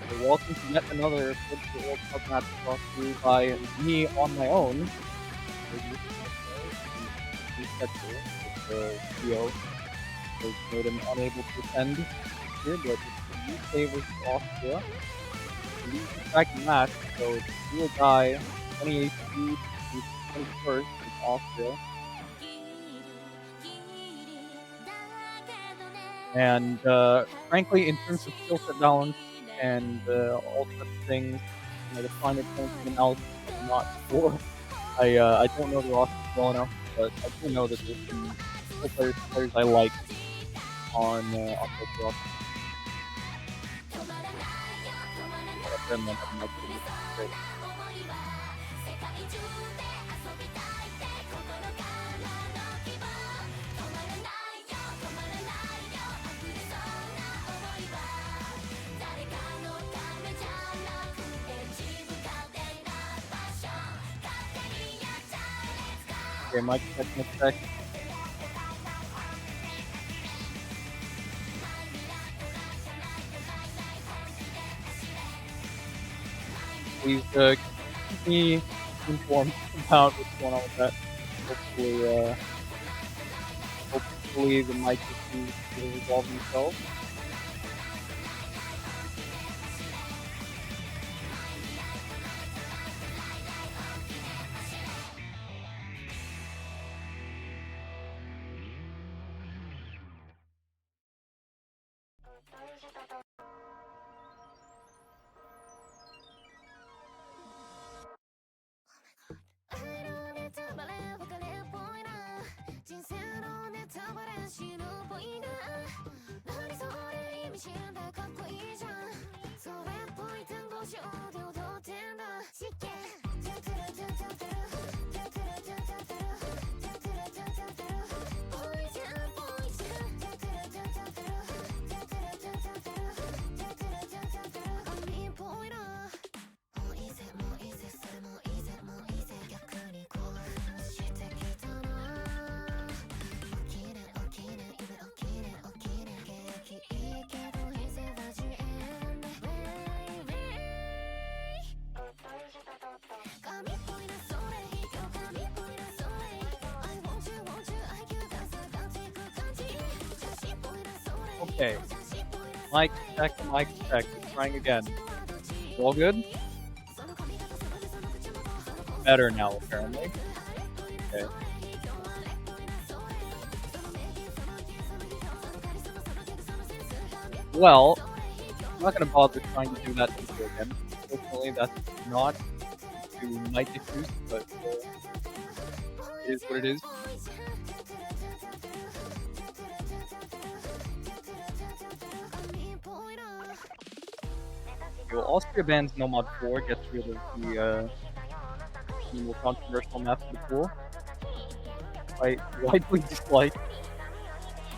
So welcome to yet another Football World Cup match brought to you by me on my own. Reschedule with the trio was made him unable to attend here, but it's the UK versus Austria. The league track match, so it's do or die, 28th seed to 21st in Austria. And frankly, in terms of skill set balance and all such things, the finer points of analysis, I'm not sure. I don't know the roster well enough, but I do know that there's some players I like on both rosters. Great. Okay, mic check. Please keep me informed about what's going on with that. Hopefully the mic issues will resolve themselves. Okay. Mic check. Trying again. All good? Better now, apparently. Okay. Well, I'm not gonna bother trying to do that intro again. Fortunately, that's not to mic issues, but it is what it is. So Austria bans Nomad 4, gets rid of the more controversial map of the pool. I widely dislike.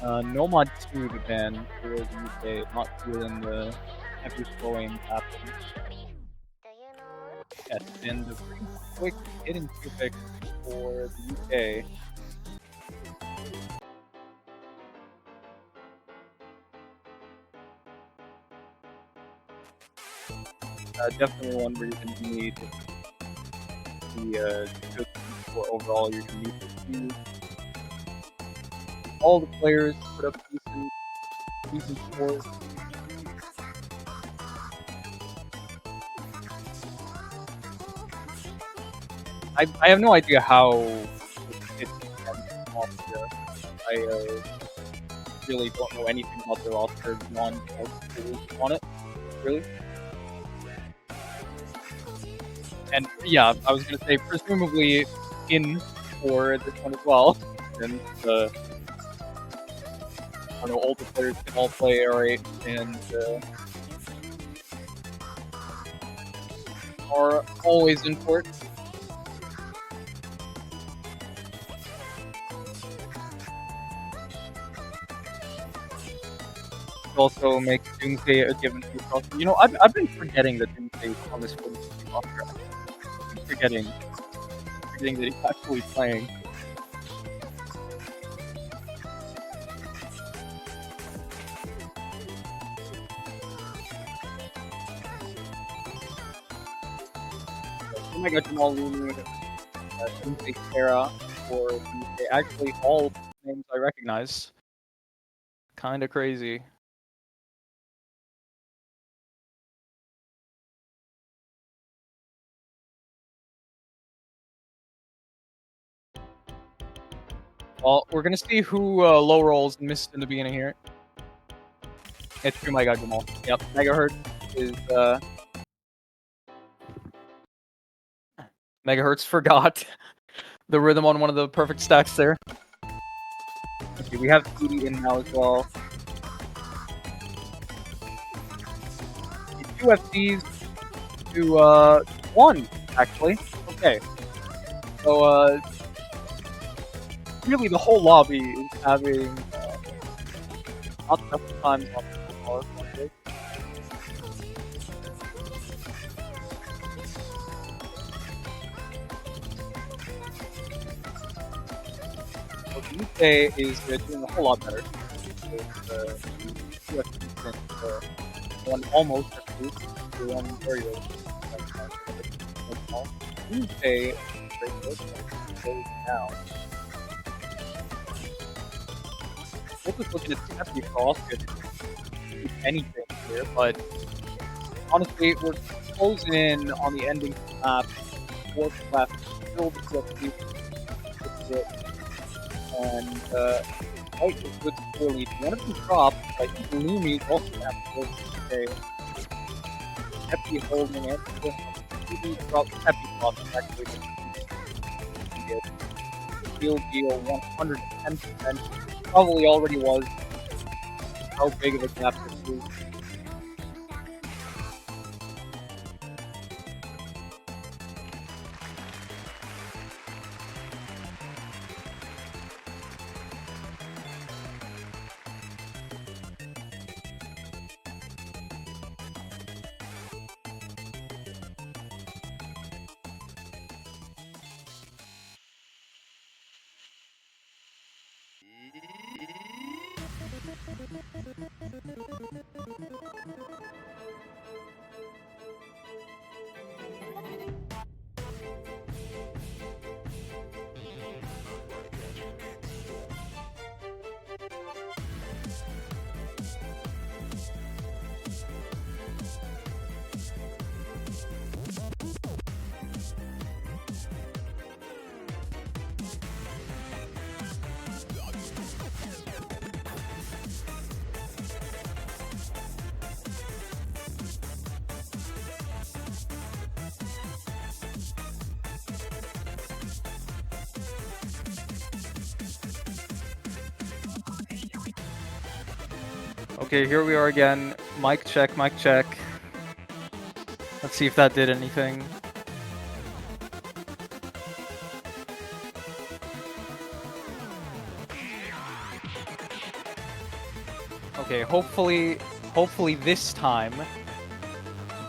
Nomad 2 to ban for the UK, not feeling the heavy flowing happening. Yes, and the pretty quick hitting cubic for the UK. Definitely one reason you need the good for overall. You're gonna need to all the players put up decent scores. I have no idea how it's Austria. I really don't know anything about their roster beyond on it, really. And yeah, I was gonna say presumably in for this one as well, since I don't know, all the players can all play R8 and are always in court. Also makes Doomsday a given to cross. You know, I've been forgetting that Doomsday is on this roster. Forgetting that he's actually playing. Omega Jamal Lulu, Doomsday Sarah, or Doomsday. Actually, all names I recognize. Kinda crazy. Well, we're gonna see who low rolls and missed in the beginning here. It's true, my god, Jamal. Yep, Megahertz is Megahertz forgot the rhythm on one of the perfect stacks there. Okay, we have Speedy in now as well. Two FCs to 1, actually. Okay. So really the whole lobby is having not enough time on the floor. So the UK is doing a whole lot better. With two FCs and one almost FC to one very good. UK is very good now. We're just looking at Happy for Austria to do anything here, but honestly, we're closing in on the ending map. 4th left, still the CFC, and White is good score lead. One of them dropped, I think Lumi's also have to go today. Happy is holding it. Lumi dropped Happy dropped actually. Field deal 110%. Probably already was. How big of a gap this is. Okay, here we are again. Mic check, mic check. Let's see if that did anything. Okay, hopefully this time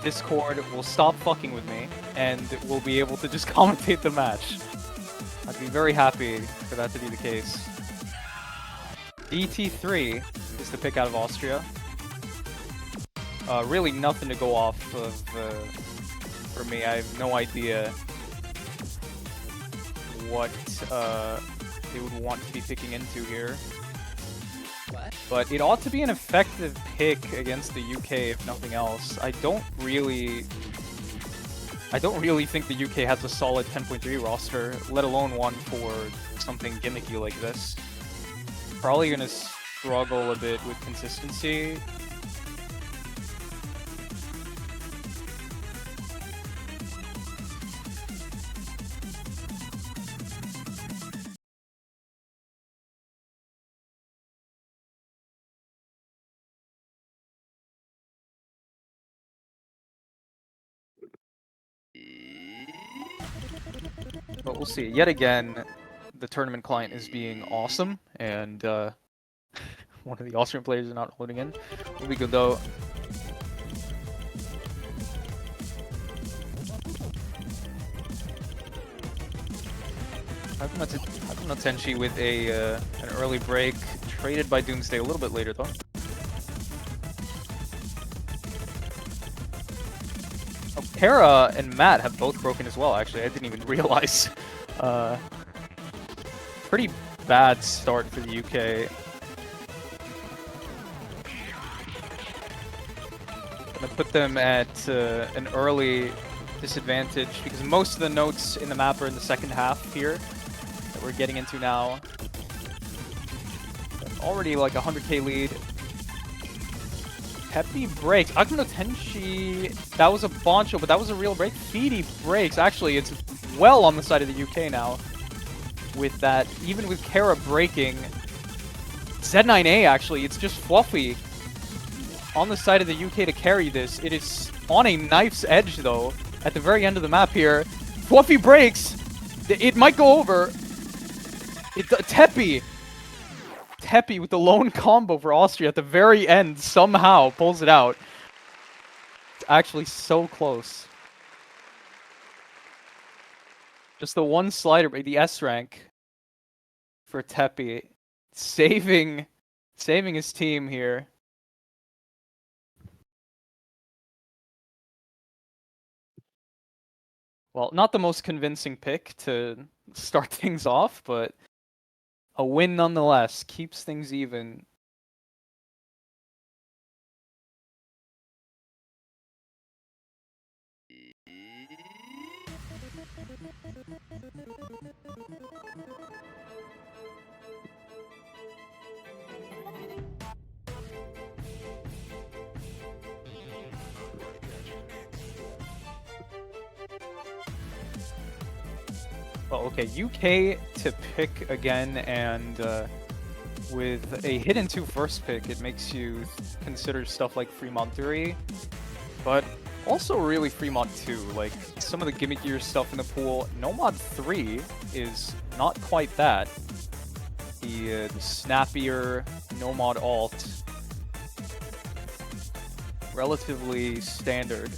Discord will stop fucking with me and we'll be able to just commentate the match. I'd be very happy for that to be the case. DT3 is the pick out of Austria. Really nothing to go off of for me. I have no idea what they would want to be picking into here. What? But it ought to be an effective pick against the UK if nothing else. I don't really think the UK has a solid 10.3 roster, let alone one for something gimmicky like this. Probably gonna struggle a bit with consistency. But we'll see. Yet again, the tournament client is being awesome, and one of the Austrian players is not loading in. Will be good though. Hakuna Tenchi with an early break, traded by Doomsday a little bit later though. Kara and Matt have both broken as well, actually. I didn't even realize. Pretty bad start for the UK. Gonna put them at an early disadvantage because most of the notes in the map are in the second half here that we're getting into now. Already like 100k lead. Peppy breaks. Agno Tenshi, that was a Boncho, but that was a real break. Feedy breaks. Actually, it's well on the side of the UK now. With that, even with Kara breaking, Z9A actually, it's just Fluffy on the side of the UK to carry this. It is on a knife's edge though, at the very end of the map here. Fluffy breaks. It might go over. Teppy with the lone combo for Austria at the very end somehow pulls it out. It's actually so close. Just the one slider break, the S rank for Teppy, saving his team here. Well, not the most convincing pick to start things off, but a win nonetheless. Keeps things even. Well, okay, UK to pick again, and with a hidden 2 first pick, it makes you consider stuff like Fremont 3, but also really Fremont 2. Like, some of the gimmickier stuff in the pool. Nomad 3 is not quite that. The snappier Nomad alt. Relatively standard.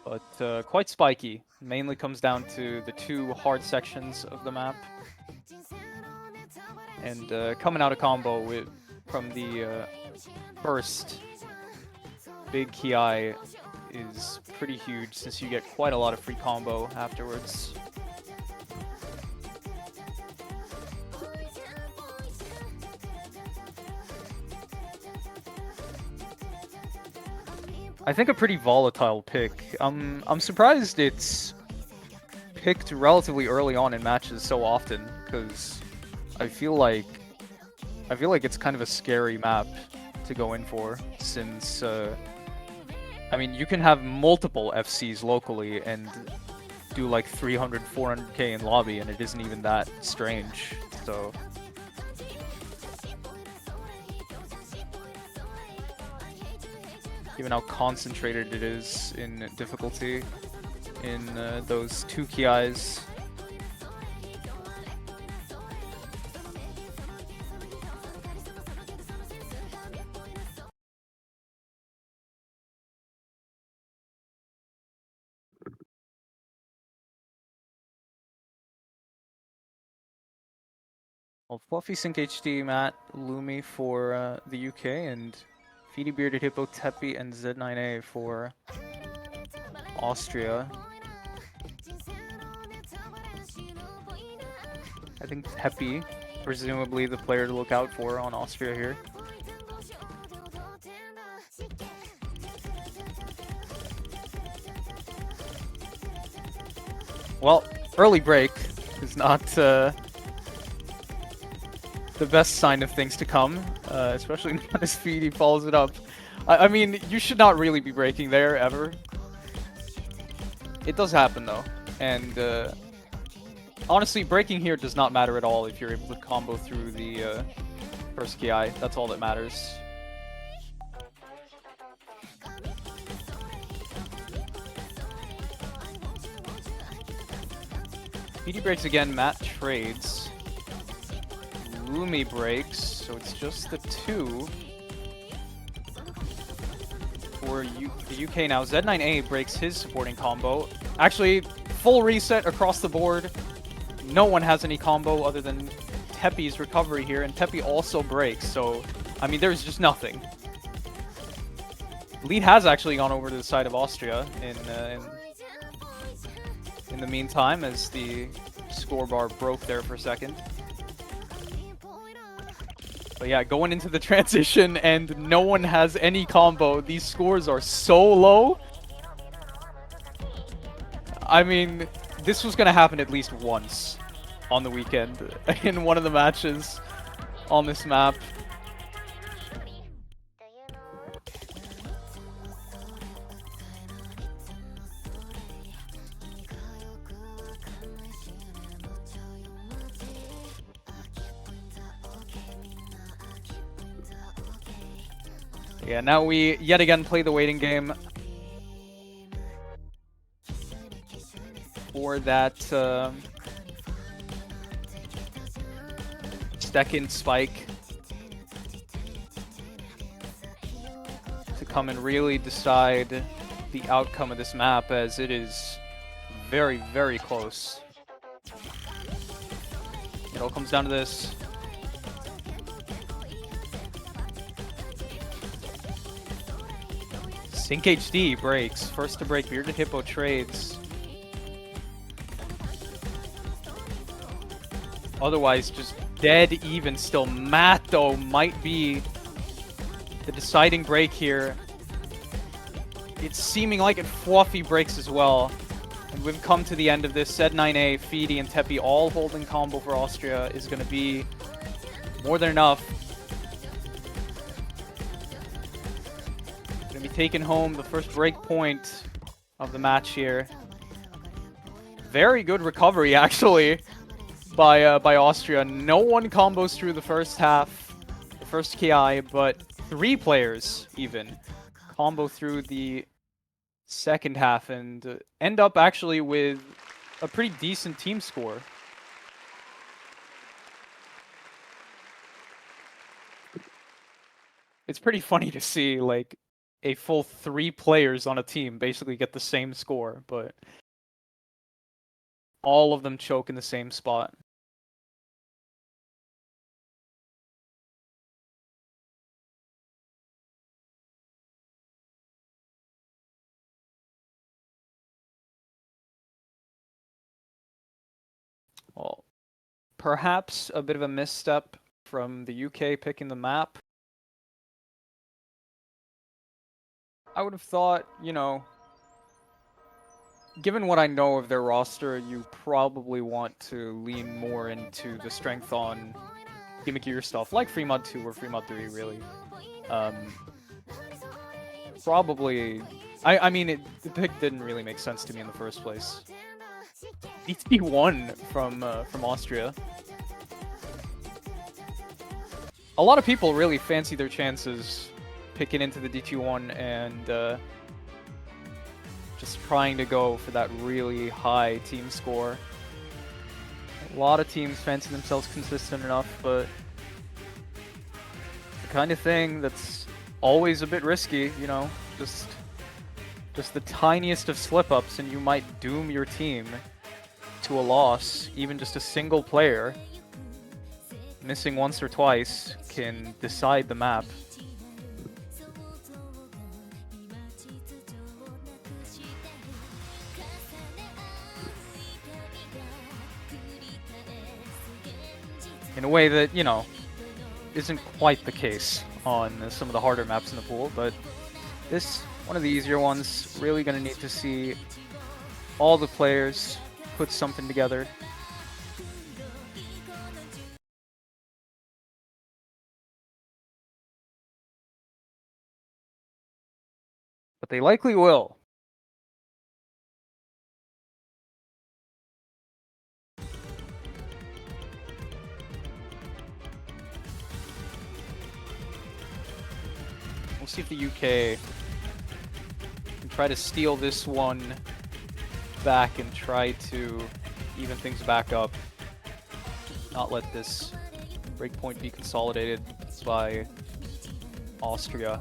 But quite spiky. Mainly comes down to the 2 hard sections of the map. And coming out of combo from the first big Ki is pretty huge since you get quite a lot of free combo afterwards. I think a pretty volatile pick. I'm surprised it's picked relatively early on in matches so often, because I feel like it's kind of a scary map to go in for, since I mean, you can have multiple FCs locally and do like 300, 400k in lobby, and it isn't even that strange. So given how concentrated it is in difficulty in those 2 Ki's. Well, Fluffy Sync HD, Matt, Lumi for the UK, and Feedy Bearded Hippo, Teppy, and Z9A for Austria. I think Teppy, presumably the player to look out for on Austria here. Well, early break is not the best sign of things to come, especially not as Feedy follows it up. I mean, you should not really be breaking there, ever. It does happen, though. And honestly, breaking here does not matter at all if you're able to combo through the first Ki. That's all that matters. Feedy breaks again, Matt trades. Lumi breaks, so it's just the 2 for the UK now. Z9A breaks his supporting combo. Actually, full reset across the board. No one has any combo other than Teppy's recovery here, and Teppy also breaks, so, I mean, there's just nothing. Lead has actually gone over to the side of Austria in the meantime, as the score bar broke there for a second. But yeah, going into the transition and no one has any combo. These scores are so low. I mean, this was going to happen at least once on the weekend in one of the matches on this map. Yeah, now we yet again play the waiting game for that second spike to come and really decide the outcome of this map, as it is very, very close. It all comes down to this. Sync HD breaks. First to break, Bearded Hippo trades. Otherwise, just dead even still. Matt, though, might be the deciding break here. It's seeming like it Fluffy breaks as well. And we've come to the end of this. Zed9A, Feedy, and Teppy all holding combo for Austria is going to be more than enough. Going to be taking home the first break point of the match here. Very good recovery, actually, by Austria. No one combos through the first half, the first KI, but 3 players even combo through the second half and end up actually with a pretty decent team score. It's pretty funny to see, like, a full 3 players on a team basically get the same score, but all of them choke in the same spot. Well, perhaps a bit of a misstep from the UK picking the map. I would have thought, you know, given what I know of their roster, you probably want to lean more into the strength on gimmickier stuff, like Fremod 2 or Fremod 3, really. Probably... I mean, the pick didn't really make sense to me in the first place. DT1 from Austria. A lot of people really fancy their chances picking into the DT1 and just trying to go for that really high team score. A lot of teams fancy themselves consistent enough, but the kind of thing that's always a bit risky, you know, just the tiniest of slip-ups and you might doom your team to a loss. Even just a single player missing once or twice can decide the map. In a way that, you know, isn't quite the case on some of the harder maps in the pool, but this, one of the easier ones, really going to need to see all the players put something together. But they likely will. We'll see if the UK can try to steal this one back and try to even things back up. Not let this breakpoint be consolidated by Austria.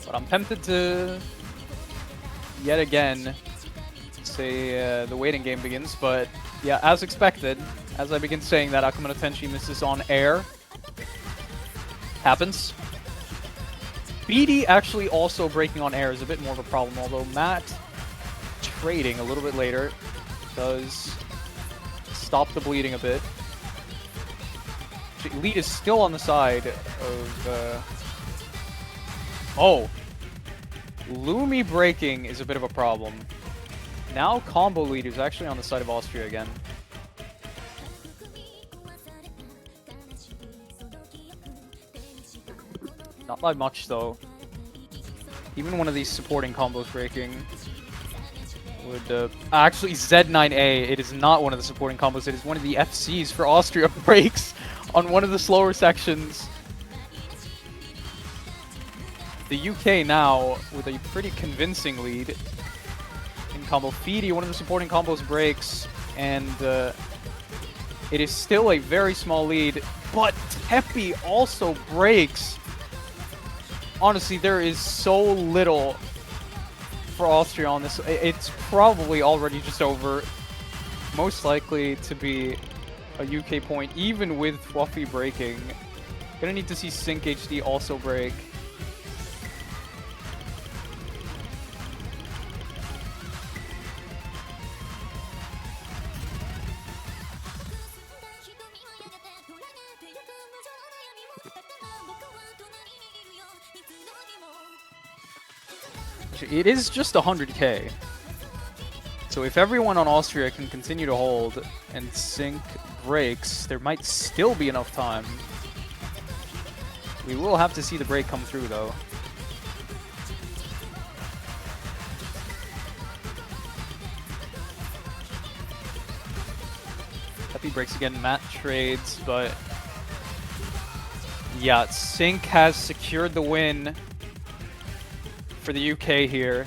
But I'm tempted to yet again say the waiting game begins, but yeah, as expected, as I begin saying that, Akuma no Tenshi misses on air. Happens. BD actually also breaking on air is a bit more of a problem, although Matt trading a little bit later does stop the bleeding a bit. Lead is still on the side of... Oh! Lumi breaking is a bit of a problem. Now combo lead is actually on the side of Austria again. Not by much though. Even one of these supporting combos breaking would... actually, Z9A, it is not one of the supporting combos, it is one of the FCs for Austria breaks on one of the slower sections. The UK now with a pretty convincing lead in combo. Feedy, one of the supporting combos breaks, and it is still a very small lead, but Teppy also breaks. Honestly, there is so little for Austria on this. It's probably already just over. Most likely to be a UK point, even with Fluffy breaking. Gonna need to see Sync HD also break. It is just 100k. So if everyone on Austria can continue to hold and Sync breaks, there might still be enough time. We will have to see the break come through though. Teppy breaks again, Matt trades, but yeah, Sync has secured the win for the UK here.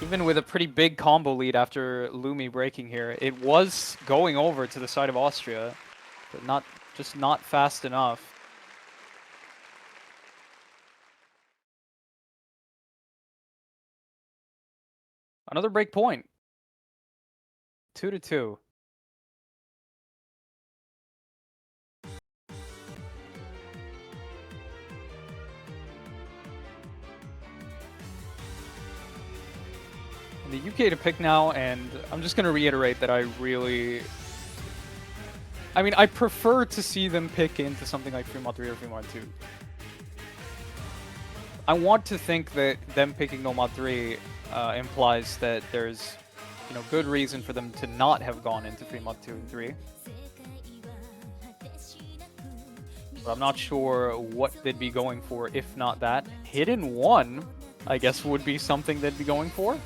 Even with a pretty big combo lead after Lumi breaking here, it was going over to the side of Austria, but just not fast enough. Another break point. 2-2. The UK to pick now, and I'm just going to reiterate that I prefer to see them pick into something like Fremont 3 or Fremont 2. I want to think that them picking Nomad 3 implies that there's, good reason for them to not have gone into Fremont 2 and 3. But I'm not sure what they'd be going for if not that. Hidden 1, I guess, would be something they'd be going for.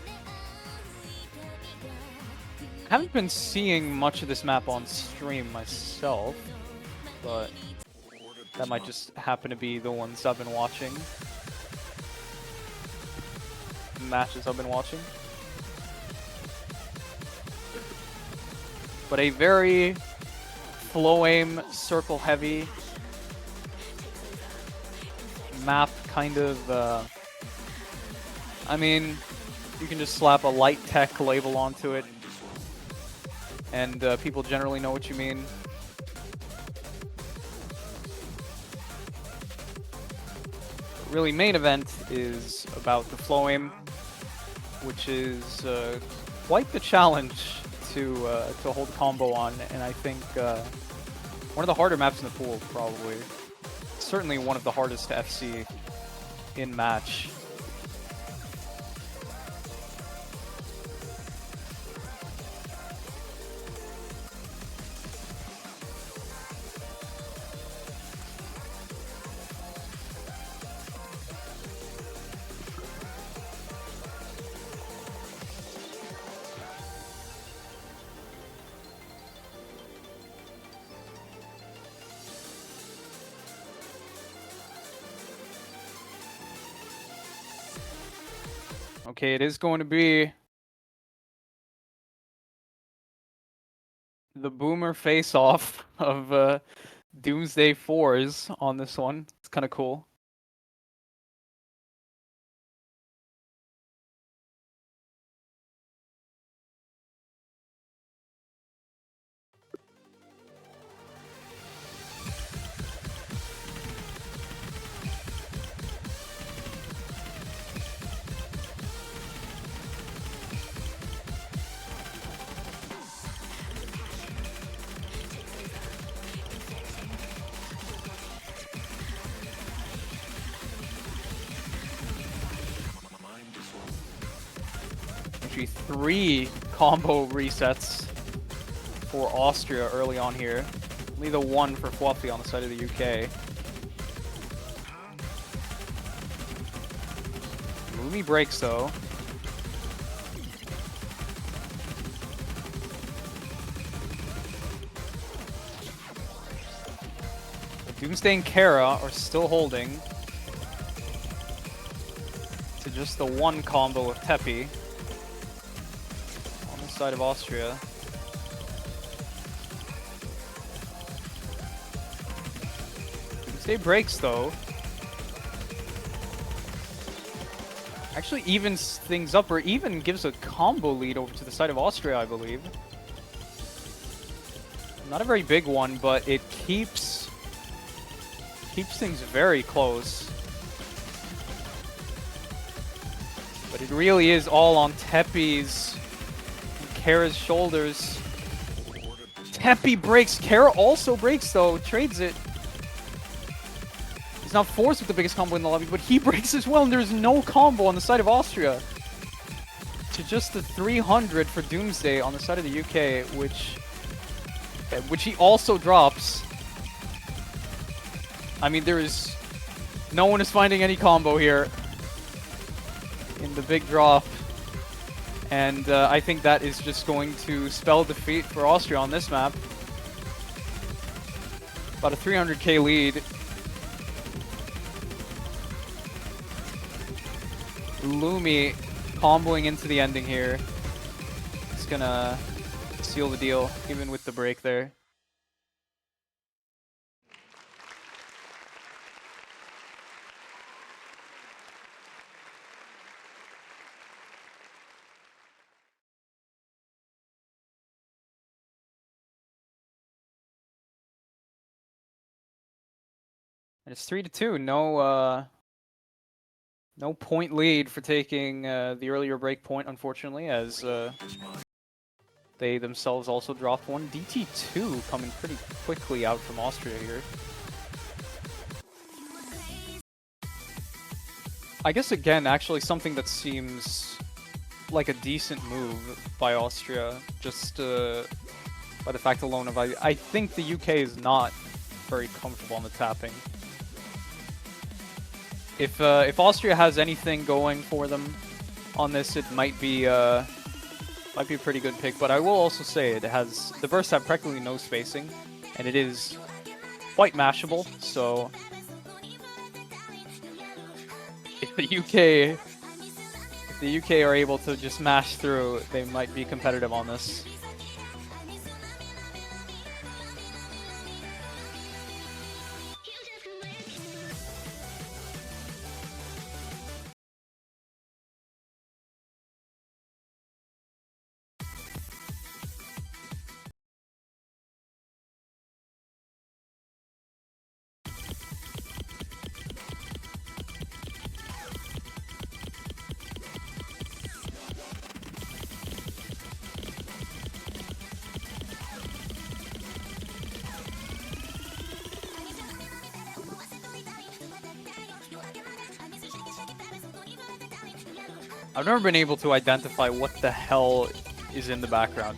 I haven't been seeing much of this map on stream myself, but that might just happen to be the ones I've been watching. Matches I've been watching. But a very flow aim, circle heavy map, kind of, you can just slap a light tech label onto it, and people generally know what you mean. Really, main event is about the flow aim, which is quite the challenge to hold combo on, and I think one of the harder maps in the pool, probably. Certainly one of the hardest to FC in match. Okay, it is going to be the boomer face-off of Doomsday 4s on this one. It's kind of cool. actually 3 combo resets for Austria early on here. Only the 1 for Fluffy on the side of the UK. Lumi breaks though. Doomsday and Kara are still holding to just the 1 combo of Teppy on the side of Austria. Doomsday breaks though. Actually evens things up, or even gives a combo lead over to the side of Austria, I believe. Not a very big one, but it keeps things very close. But it really is all on Teppy's and Kara's shoulders. Teppy breaks. Kara also breaks though. Trades it. He's not forced with the biggest combo in the lobby, but he breaks as well, and there's no combo on the side of Austria. To just the 300 for Doomsday on the side of the UK, which he also drops. I mean, no one is finding any combo here in the big drop. And I think that is just going to spell defeat for Austria on this map. About a 300k lead. Lumi comboing into the ending here. It's gonna seal the deal, even with the break there. And it's 3-2. No point lead for taking the earlier break point, unfortunately, as they themselves also dropped one. DT2 coming pretty quickly out from Austria here. I guess, again, actually something that seems like a decent move by Austria, just by the fact alone of I think the UK is not very comfortable on the tapping. If Austria has anything going for them on this, it might be a pretty good pick. But I will also say the bursts have practically no spacing, and it is quite mashable. So if the UK are able to just mash through, they might be competitive on this. I've never been able to identify what the hell is in the background.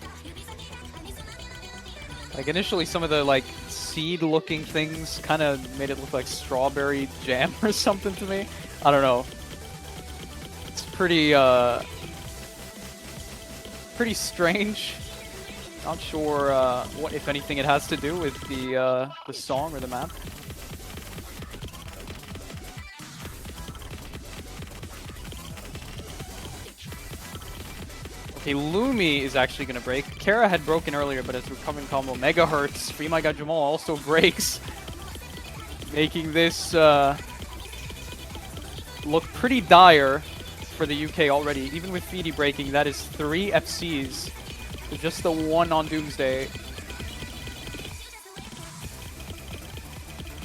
Like, initially some of the, like, seed-looking things kind of made it look like strawberry jam or something to me. I don't know. It's pretty strange. Not sure what, if anything, it has to do with the song or the map. Okay, Lumi is actually going to break. Kara had broken earlier, but it's recovering combo. Megahertz. Free My God Jamal also breaks. Making this look pretty dire for the UK already. Even with Feedy breaking, that is 3 FCs. With just the 1 on Doomsday.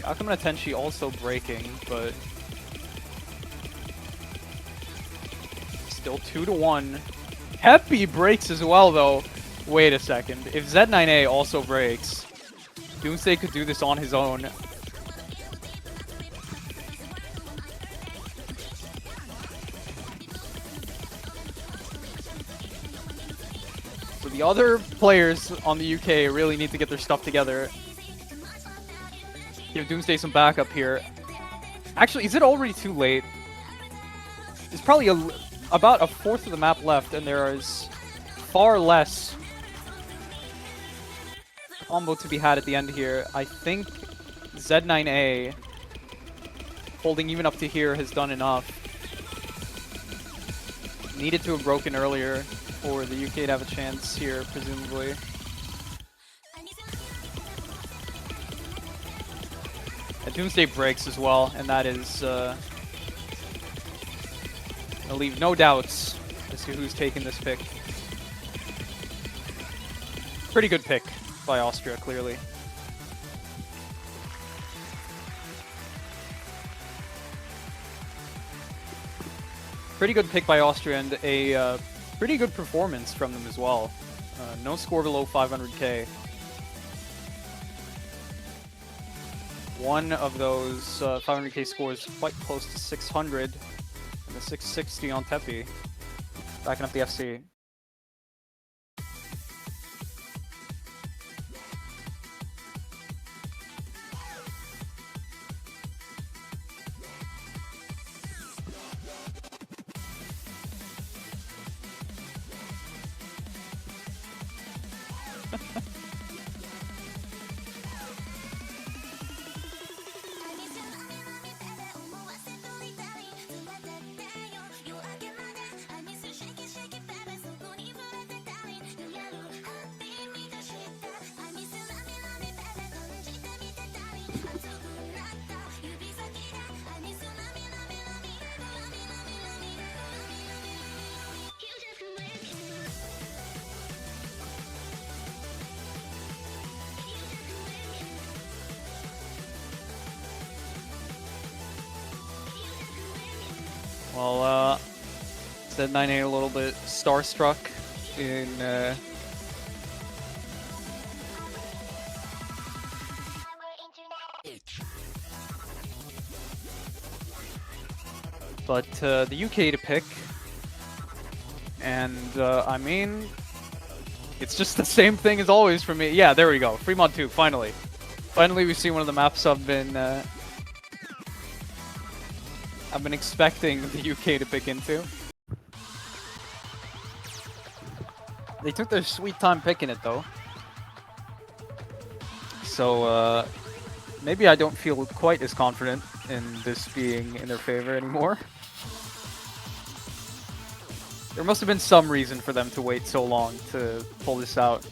Akama Tenshi also breaking, but still 2-1. Teppy breaks as well, though. Wait a second. If Z9A also breaks, Doomsday could do this on his own. The other players on the UK really need to get their stuff together. Give Doomsday some backup here. Actually, is it already too late? There's probably about a fourth of the map left, and there is far less combo to be had at the end here. I think Z9A holding even up to here has done enough. Needed to have broken earlier for the UK to have a chance here, presumably. Doomsday breaks as well, and that is gonna leave no doubts as to who's taking this pick. Pretty good pick by Austria, clearly. Pretty good pick by Austria, and a pretty good performance from them as well. No score below 500k. One of those 500k scores quite close to 600, and the 660 on Tepi, backing up the FC. Well, Z9A a little bit starstruck in but the UK to pick, and I mean, it's just the same thing as always for me. Yeah, there we go. Fremont 2, finally. Finally, we see one of the maps I've been expecting the UK to pick into. They took their sweet time picking it though. So maybe I don't feel quite as confident in this being in their favor anymore. There must have been some reason for them to wait so long to pull this out.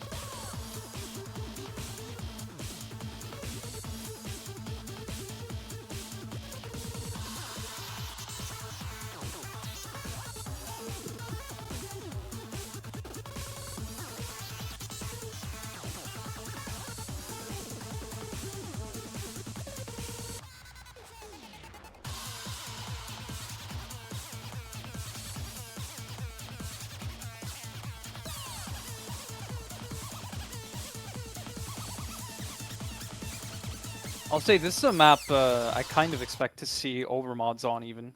I'll say this is a map I kind of expect to see overmods on even.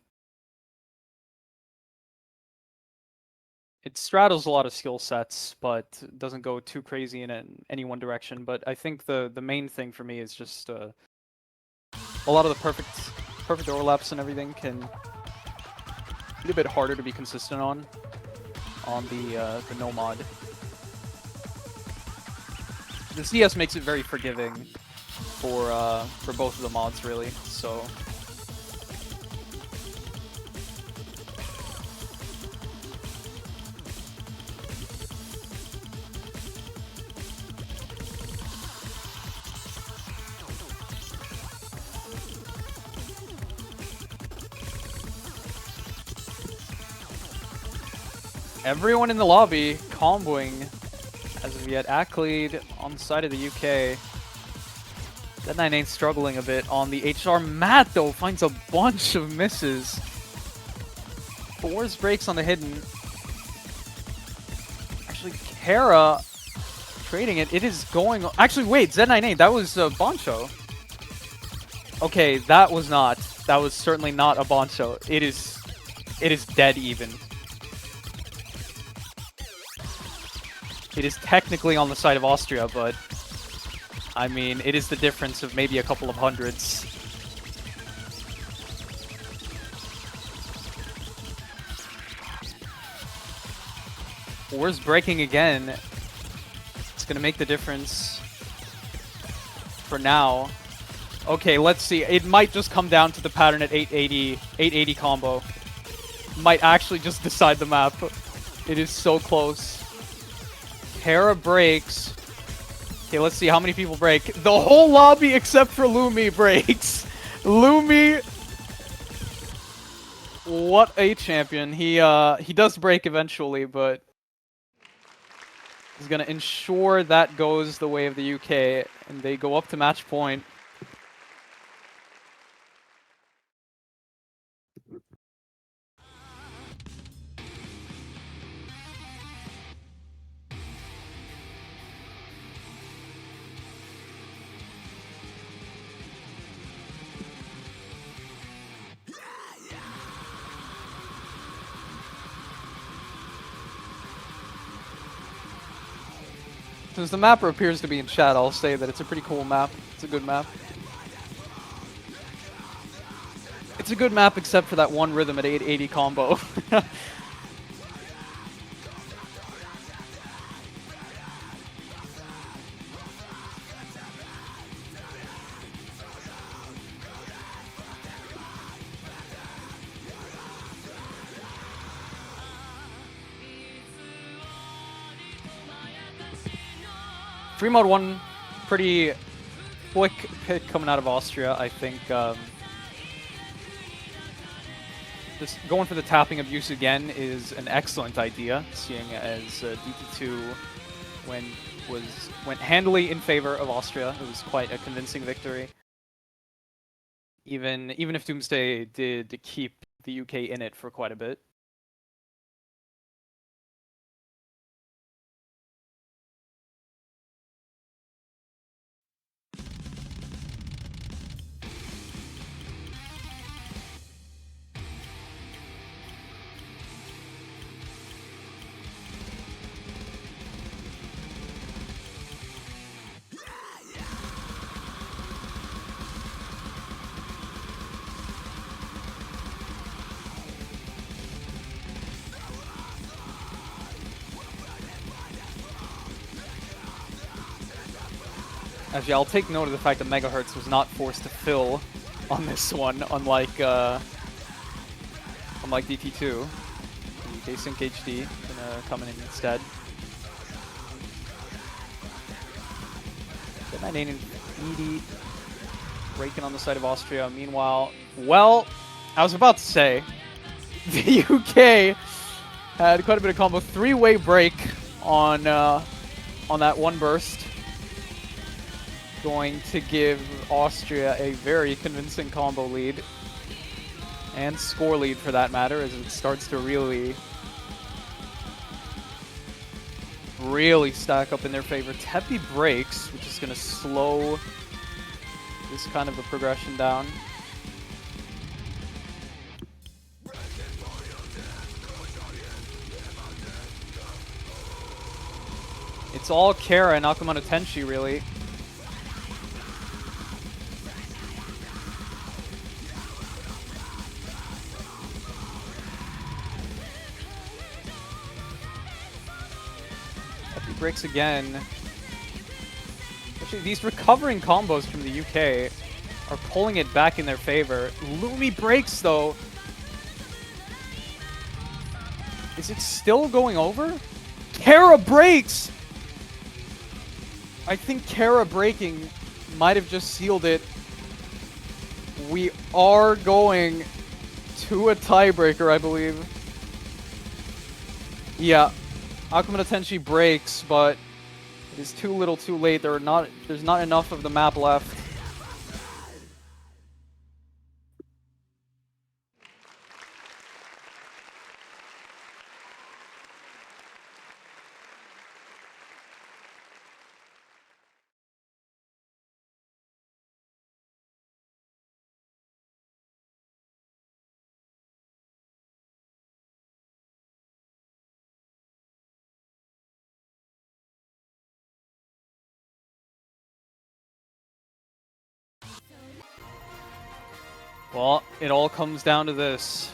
It straddles a lot of skill sets, but doesn't go too crazy in any one direction. But I think the main thing for me is just a lot of the perfect overlaps and everything can be a bit harder to be consistent on the no mod. The CS makes it very forgiving for both of the mods, really. So everyone in the lobby comboing as of yet. Ackled on the side of the UK. Z9A struggling a bit on the HR. Matt, though, finds a bunch of misses. Fours breaks on the hidden. Actually, Kara trading it. It is going... Actually, wait, Z9A, that was Boncho. Okay, that was not. That was certainly not a Boncho. It is dead even. It is technically on the side of Austria, but I mean, it is the difference of maybe a couple of hundreds. Wars breaking again. It's gonna make the difference for now. Okay, let's see. It might just come down to the pattern at 880 combo. Might actually just decide the map. It is so close. Hera breaks. Okay, let's see how many people break. The whole lobby except for Lumi breaks. Lumi, what a champion. He does break eventually, but he's gonna ensure that goes the way of the UK, and they go up to match point. Since the mapper appears to be in chat, I'll say that it's a pretty cool map. It's a good map. It's a good map except for that one rhythm at 880 combo. Free mode 1, pretty quick pick coming out of Austria, I think. Just going for the tapping abuse again is an excellent idea, seeing as DT2 went handily in favor of Austria. It was quite a convincing victory. Even if Doomsday did keep the UK in it for quite a bit. Actually, I'll take note of the fact that Megahertz was not forced to fill on this one, unlike DT2. UK Sync HD gonna come in instead. Get 980 breaking on the side of Austria. Meanwhile, well, I was about to say, the UK had quite a bit of combo. Three-way break on that one burst. Going to give Austria a very convincing combo lead. And score lead for that matter, as it starts to really stack up in their favor. Tepi breaks, which is going to slow this kind of a progression down. It's all Kara and Akumano Tenshi, really. Breaks again. Actually, these recovering combos from the UK are pulling it back in their favor. Lumi breaks, though. Is it still going over? Kara breaks! I think Kara breaking might have just sealed it. We are going to a tiebreaker, I believe. Yeah. Akumano Tenshi breaks, but it is too little too late. There's not enough of the map left. Well, it all comes down to this.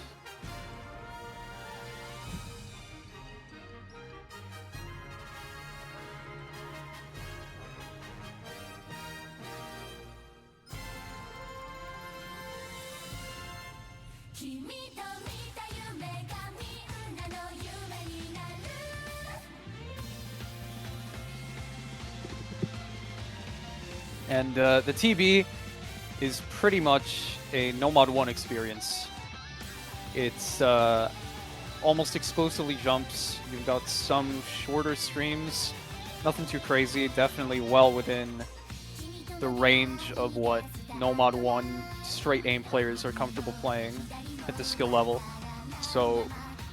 And the TB is pretty much a No Mod 1 experience. It's almost exclusively jumps. You've got some shorter streams. Nothing too crazy. Definitely well within the range of what No Mod 1 straight aim players are comfortable playing at the skill level. So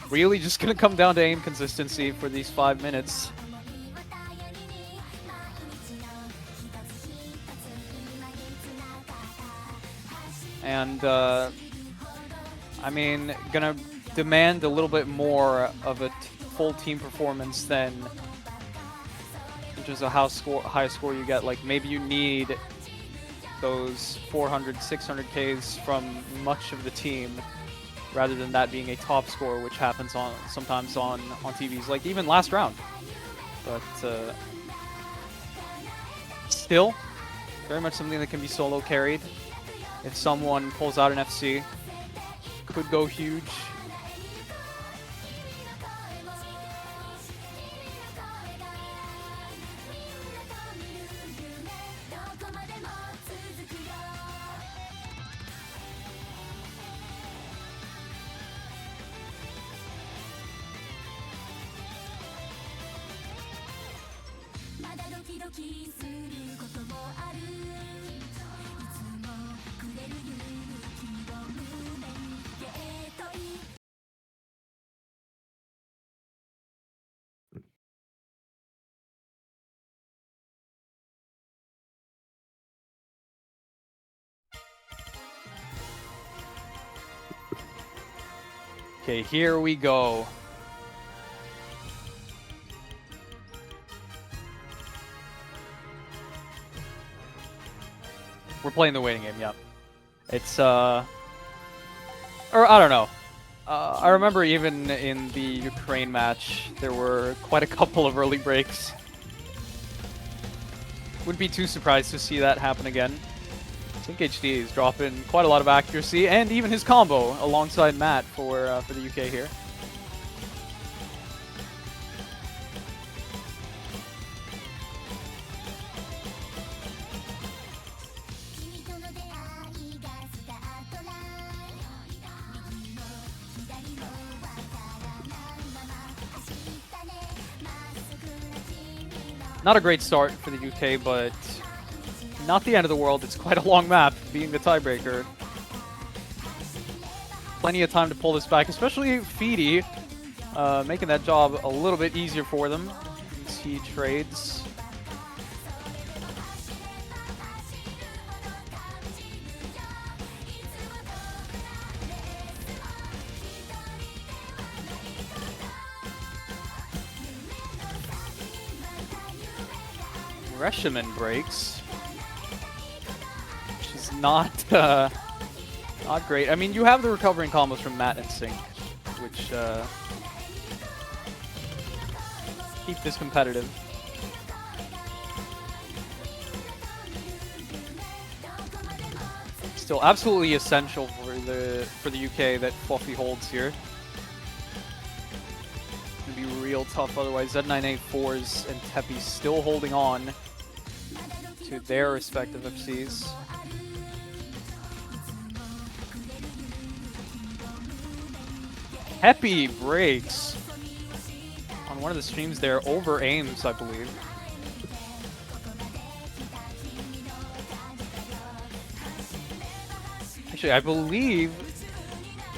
really just going to come down to aim consistency for these 5 minutes. And, I mean, gonna demand a little bit more of a full team performance than just a high score you get. Like, maybe you need those 400, 600Ks from much of the team, rather than that being a top score, which happens sometimes on TVs, like even last round. But still, very much something that can be solo carried. If someone pulls out an FC, could go huge. Okay, here we go. We're playing the waiting game, yeah. It's, or I don't know. I remember even in the Ukraine match, there were quite a couple of early breaks. Wouldn't be too surprised to see that happen again. I think HD is dropping quite a lot of accuracy, and even his combo alongside Matt for the UK here. Not a great start for the UK, but not the end of the world. It's quite a long map, being the tiebreaker. Plenty of time to pull this back, especially Feedy, making that job a little bit easier for them. He trades. Reshiman breaks. Not not great. I mean, you have the recovering combos from Matt and Sync, which keep this competitive. Still absolutely essential for the UK that Fluffy holds here. It's gonna be real tough otherwise. Z984s and Teppy still holding on to their respective FCs. Happy breaks on one of the streams there over aims, I believe. Actually, I believe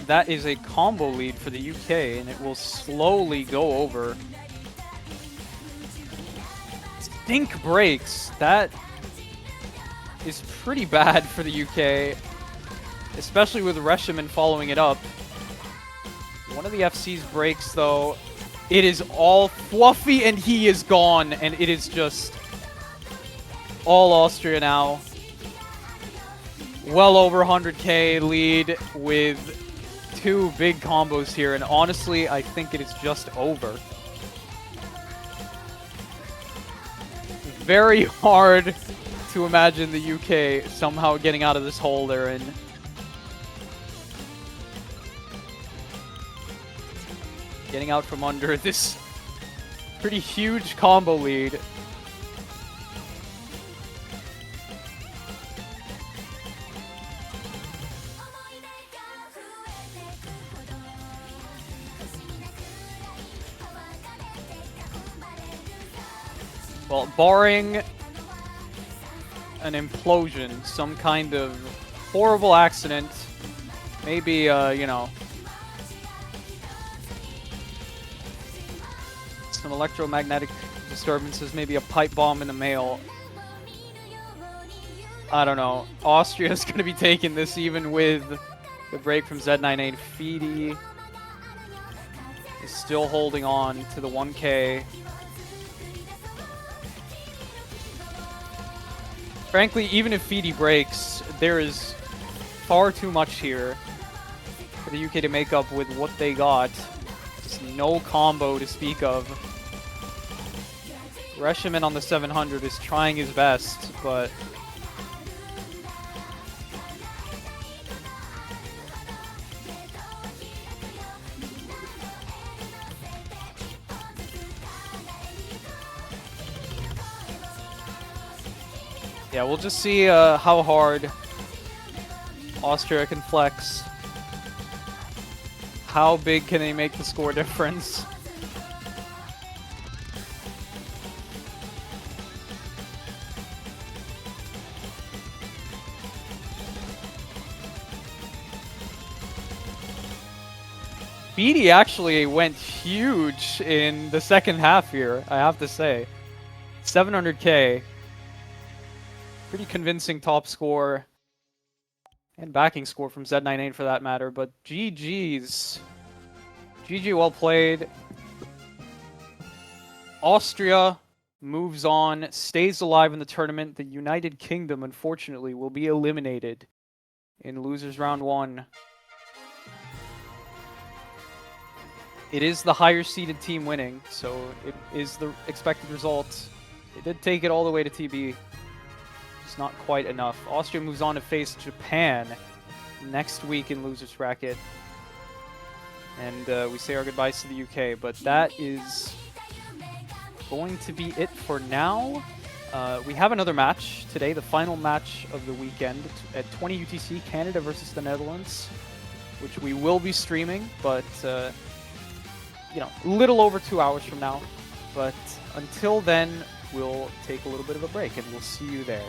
that is a combo lead for the UK, and it will slowly go over. Stink breaks. That is pretty bad for the UK, especially with Reshiman following it up. One of the FC's breaks, though, it is all Fluffy, and he is gone, and it is just all Austria now. well over 100k lead with 2 big combos here, and honestly, I think it is just over. Very hard to imagine the UK somehow getting out of this hole they're in. Getting out from under this pretty huge combo lead. Well, barring an implosion, some kind of horrible accident, maybe, you know, some electromagnetic disturbances, maybe a pipe bomb in the mail. I don't know. Austria is going to be taking this even with the break from Z98. Feedy is still holding on to the 1K. Frankly, even if Feedy breaks, there is far too much here for the UK to make up with what they got. Just no combo to speak of. Reshiman on the 700 is trying his best, but yeah, we'll just see how hard Austria can flex. How big can they make the score difference? Feedy actually went huge in the second half here, I have to say. 700k. Pretty convincing top score. And backing score from Z98 for that matter, but GG's. GG well played. Austria moves on, stays alive in the tournament. The United Kingdom, unfortunately, will be eliminated in losers round 1. It is the higher seeded team winning, so it is the expected result. It did take it all the way to TB. It's not quite enough. Austria moves on to face Japan next week in losers bracket. And we say our goodbyes to the UK, but that is going to be it for now. We have another match today, the final match of the weekend at 20 UTC, Canada versus the Netherlands, which we will be streaming, but you know, a little over 2 hours from now. But until then, we'll take a little bit of a break, and we'll see you there.